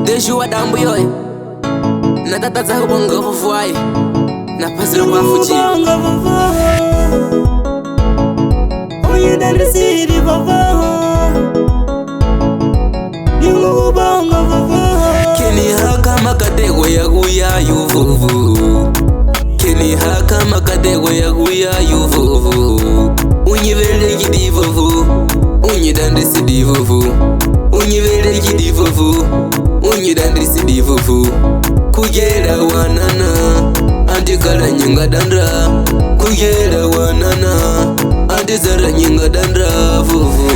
Deshu wa dambu yoy na tata za bongo fufuai na pasiro kwa fuji Oye dali siri baba Yungu bongo baba Kini haka makatego ya guya yuvuvu Kini haka makatego ya guya yuvuvu Unyivele gidivuvu Unyidandisi divuvu Unyivele gidivuvu Unyidandisi divuvu Kugera wanana Antikala nyinga dandra Kugera wanana Antizara nyinga dandra vuvu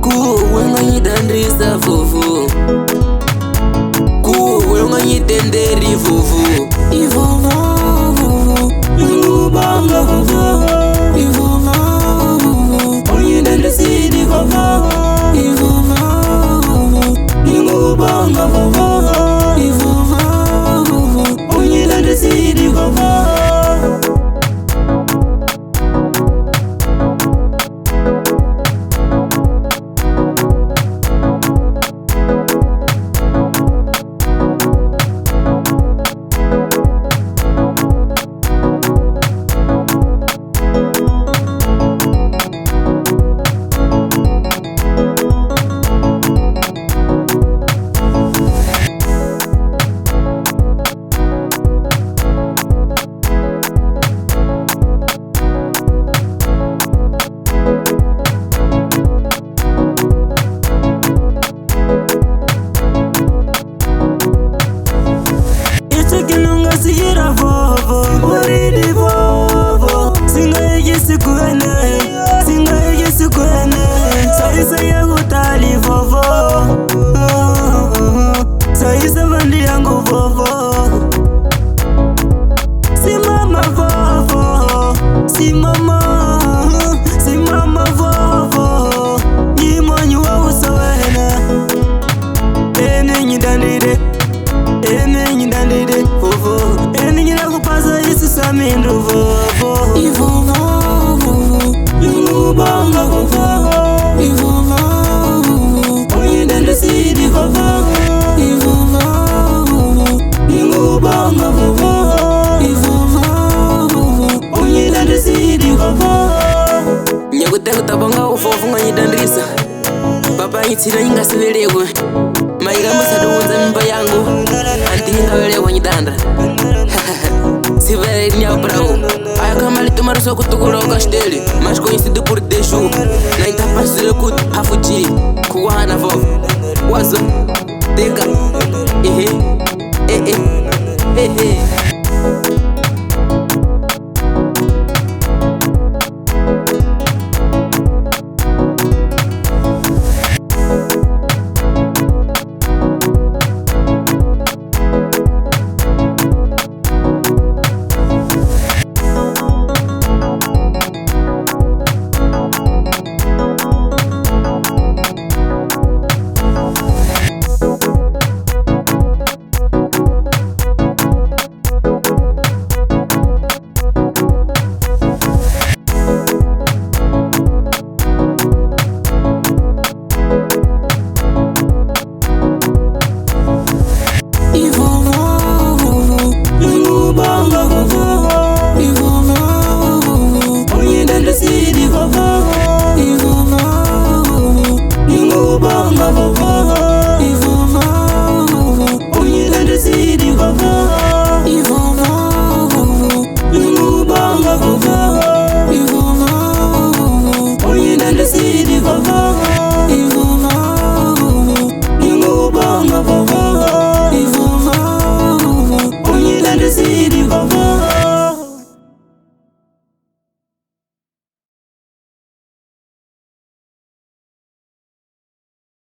Kuwenga nyidandrisa vuvu Kuwenga nyidenderi vuvu Ivuvu vuvu Yungu bongo baba Ivuvu vuvu Oye dali siri baba Ivuvu vuvu Yungu bongo baba Ivuvu vuvu Oye dali siri baba Sigira vovo, moridi vovo. Singa egi sikuene. Saisa yangu tali vovo. Saisa bandi yangu vovo. Simama vovo, simama vovo. Yimonyu wa usawena. Ene nyidandide. Vovo eni nyina kupasa isi samindu vovo Ivuvu vuvu Yungu bongo vovo Ivuvu vuvu Oye dali siri baba Ivuvu vuvu Yungu bongo vovo Ivuvu vuvu Oye dali siri baba Nyakuteko tabonga ufofu nga nyidandrisa Papa nyitina nyinga sivelekwe Maika musadu unza mimba yangu Anti nyinga velekwa nyidandra Sivele ni bravo. Aya kama litumaruso kutukula ukashteli Mas conhecido por Deshu Na intapasile kut hafuji Kuwana vovo Wazo Teka Ehe Ehe Siri baba Yungu bongo baba